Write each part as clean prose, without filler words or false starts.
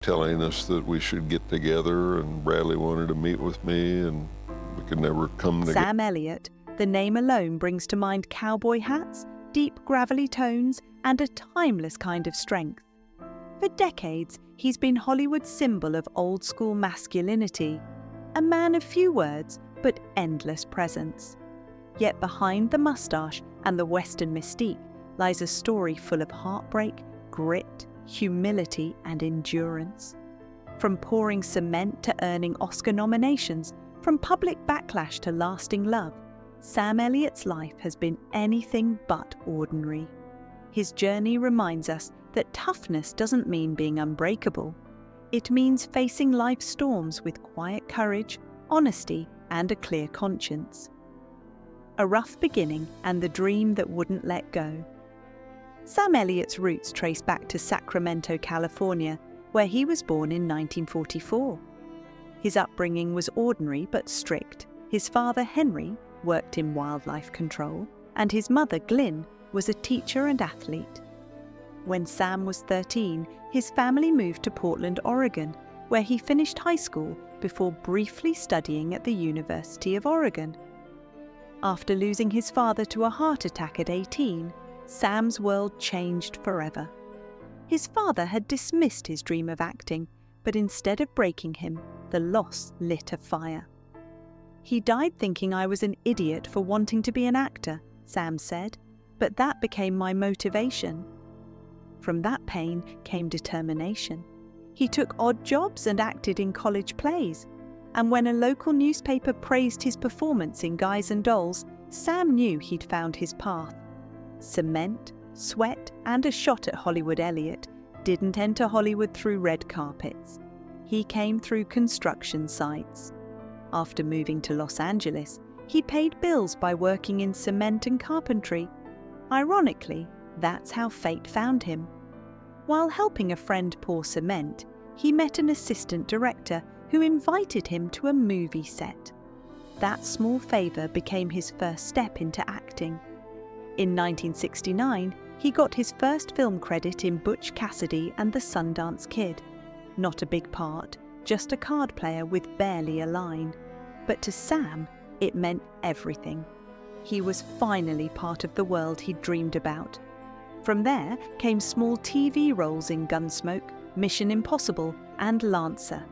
telling us that we should get together, and Bradley wanted to meet with me, and we could never come together. Sam Elliott, the name alone brings to mind cowboy hats, deep gravelly tones, and a timeless kind of strength. For decades, he's been Hollywood's symbol of old-school masculinity, a man of few words but endless presence. Yet behind the mustache and the Western mystique lies a story full of heartbreak, grit, humility, and endurance. From pouring cement to earning Oscar nominations, from public backlash to lasting love, Sam Elliott's life has been anything but ordinary. His journey reminds us that toughness doesn't mean being unbreakable. It means facing life's storms with quiet courage, honesty, and a clear conscience. A rough beginning and the dream that wouldn't let go. Sam Elliott's roots trace back to Sacramento, California, where he was born in 1944. His upbringing was ordinary but strict. His father, Henry, worked in wildlife control, and his mother, Glynn, was a teacher and athlete. When Sam was 13, his family moved to Portland, Oregon, where he finished high school before briefly studying at the University of Oregon. After losing his father to a heart attack at 18, Sam's world changed forever. His father had dismissed his dream of acting, but instead of breaking him, the loss lit a fire. "He died thinking I was an idiot for wanting to be an actor," Sam said, "but that became my motivation." From that pain came determination. He took odd jobs and acted in college plays. And when a local newspaper praised his performance in Guys and Dolls, Sam knew he'd found his path. Cement, sweat, and a shot at Hollywood Elliott didn't enter Hollywood through red carpets. He came through construction sites. After moving to Los Angeles, he paid bills by working in cement and carpentry. Ironically, that's how fate found him. While helping a friend pour cement, he met an assistant director who invited him to a movie set. That small favour became his first step into acting. In 1969, he got his first film credit in Butch Cassidy and the Sundance Kid. Not a big part, just a card player with barely a line. But to Sam, it meant everything. He was finally part of the world he'd dreamed about. From there came small TV roles in Gunsmoke, Mission Impossible, and Lancer.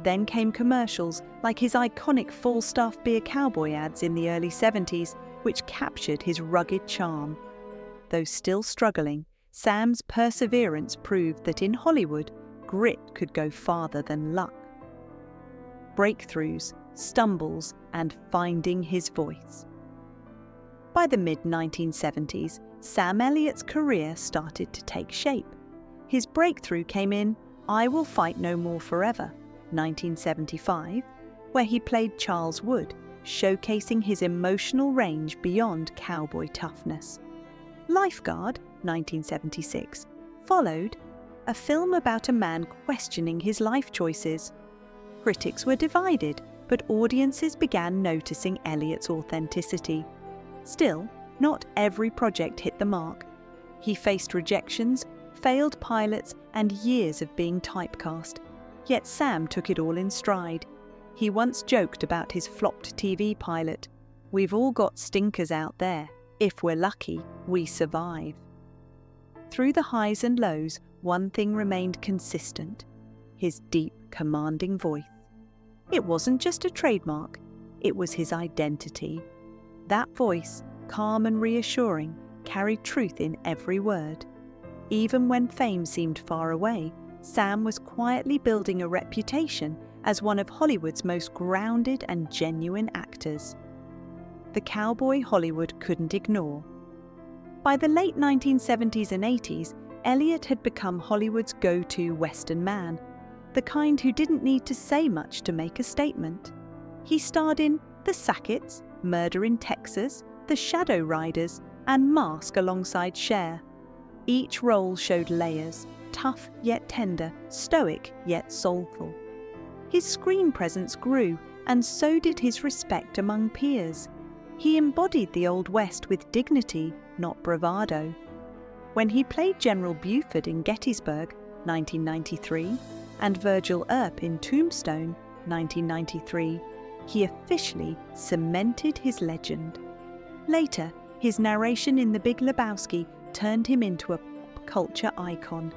Then came commercials like his iconic Falstaff beer cowboy ads in the early 70s, which captured his rugged charm. Though still struggling, Sam's perseverance proved that in Hollywood, grit could go farther than luck. Breakthroughs, stumbles, and finding his voice. By the mid-1970s, Sam Elliott's career started to take shape. His breakthrough came in I Will Fight No More Forever, 1975, where he played Charles Wood, showcasing his emotional range beyond cowboy toughness. Lifeguard, 1976, followed, a film about a man questioning his life choices. Critics were divided, but audiences began noticing Elliott's authenticity. Still, not every project hit the mark. He faced rejections, failed pilots, and years of being typecast. Yet Sam took it all in stride. He once joked about his flopped TV pilot. "We've all got stinkers out there. If we're lucky, we survive." Through the highs and lows, one thing remained consistent: his deep, commanding voice. It wasn't just a trademark, it was his identity. That voice, calm and reassuring, carried truth in every word. Even when fame seemed far away, Sam was quietly building a reputation as one of Hollywood's most grounded and genuine actors. The cowboy Hollywood couldn't ignore. By the late 1970s and 80s, Elliott had become Hollywood's go-to Western man, the kind who didn't need to say much to make a statement. He starred in The Sackets, Murder in Texas, The Shadow Riders, and Mask alongside Cher. Each role showed layers, tough yet tender, stoic yet soulful. His screen presence grew, and so did his respect among peers. He embodied the Old West with dignity, not bravado. When he played General Buford in Gettysburg, 1993, and Virgil Earp in Tombstone, 1993, he officially cemented his legend. Later, his narration in The Big Lebowski turned him into a pop culture icon.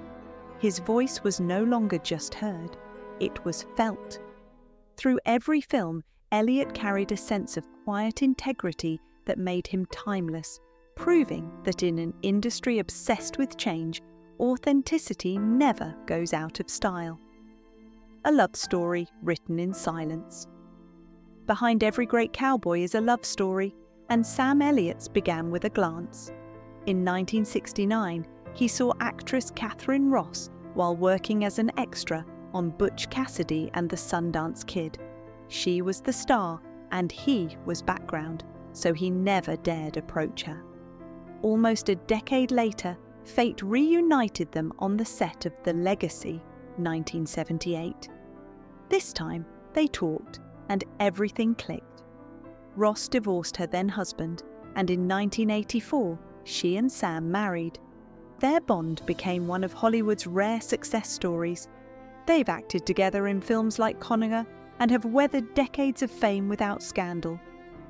His voice was no longer just heard, it was felt. Through every film, Elliott carried a sense of quiet integrity that made him timeless, proving that in an industry obsessed with change, authenticity never goes out of style. A love story written in silence. Behind every great cowboy is a love story, and Sam Elliott's began with a glance. In 1969, he saw actress Catherine Ross while working as an extra on Butch Cassidy and the Sundance Kid. She was the star, and he was background, so he never dared approach her. Almost a decade later, fate reunited them on the set of The Legacy, 1978. This time, they talked, and everything clicked. Ross divorced her then-husband, and in 1984, she and Sam married. Their bond became one of Hollywood's rare success stories. They've acted together in films like Conager and have weathered decades of fame without scandal.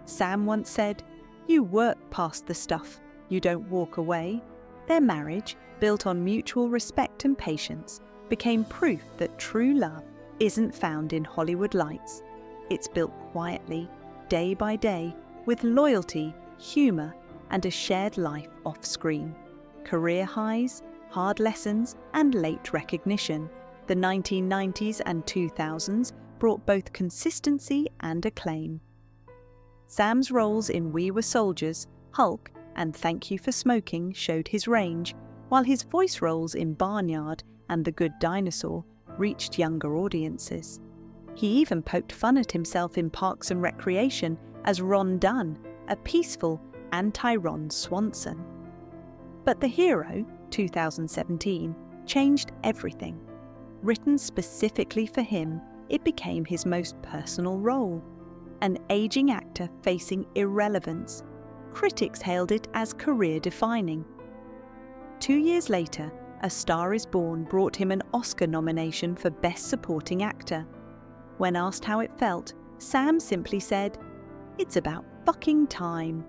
Sam once said, "You work past the stuff, you don't walk away." Their marriage, built on mutual respect and patience, became proof that true love isn't found in Hollywood lights. It's built quietly, day by day, with loyalty, humour, and a shared life off-screen. Career highs, hard lessons, and late recognition. The 1990s and 2000s brought both consistency and acclaim. Sam's roles in We Were Soldiers, Hulk, and Thank You for Smoking showed his range, while his voice roles in Barnyard and The Good Dinosaur reached younger audiences. He even poked fun at himself in Parks and Recreation as Ron Dunn, a peaceful, anti-Ron Swanson. But The Hero, 2017, changed everything. Written specifically for him, it became his most personal role. An aging actor facing irrelevance. Critics hailed it as career-defining. 2 years later, A Star Is Born brought him an Oscar nomination for Best Supporting Actor. When asked how it felt, Sam simply said, "It's about fucking time."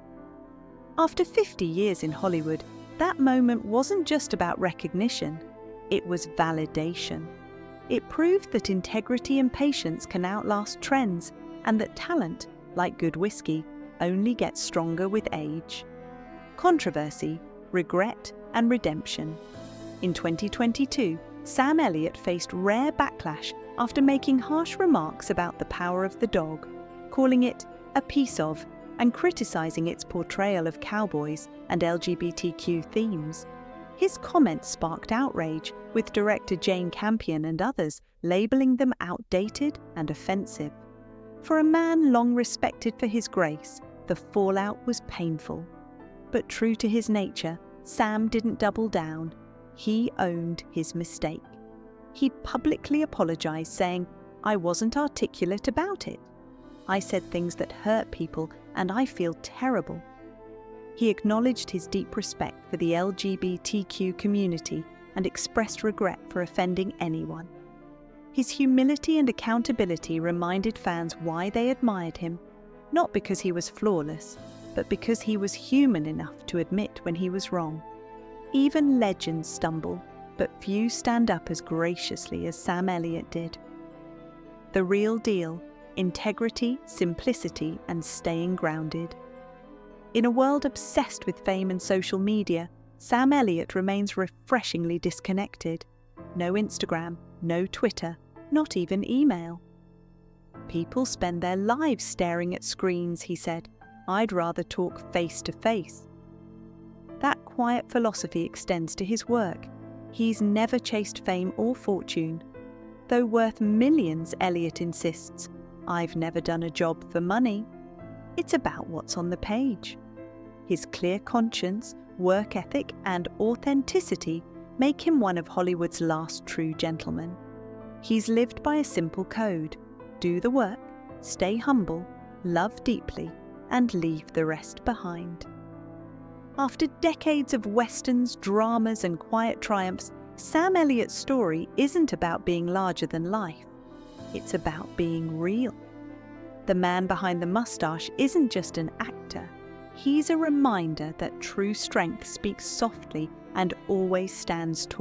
After 50 years in Hollywood, that moment wasn't just about recognition, it was validation. It proved that integrity and patience can outlast trends, and that talent, like good whiskey, only gets stronger with age. Controversy, regret, and redemption. In 2022, Sam Elliott faced rare backlash after making harsh remarks about the power of the dog, calling it a piece of, and criticizing its portrayal of cowboys and LGBTQ themes. His comments sparked outrage, with director Jane Campion and others labeling them outdated and offensive. For a man long respected for his grace, the fallout was painful. But true to his nature, Sam didn't double down. He owned his mistake. He publicly apologized, saying, "I wasn't articulate about it. I said things that hurt people, and I feel terrible." He acknowledged his deep respect for the LGBTQ community and expressed regret for offending anyone. His humility and accountability reminded fans why they admired him, not because he was flawless, but because he was human enough to admit when he was wrong. Even legends stumble, but few stand up as graciously as Sam Elliott did. The real deal: integrity, simplicity, and staying grounded. In a world obsessed with fame and social media, Sam Elliott remains refreshingly disconnected. No Instagram, no Twitter, not even email. "People spend their lives staring at screens," he said. "I'd rather talk face to face." That quiet philosophy extends to his work. He's never chased fame or fortune. Though worth millions, Elliott insists, "I've never done a job for money." It's about what's on the page. His clear conscience, work ethic, and authenticity make him one of Hollywood's last true gentlemen. He's lived by a simple code: do the work, stay humble, love deeply, and leave the rest behind. After decades of westerns, dramas, and quiet triumphs, Sam Elliott's story isn't about being larger than life. It's about being real. The man behind the mustache isn't just an actor. He's a reminder that true strength speaks softly and always stands tall.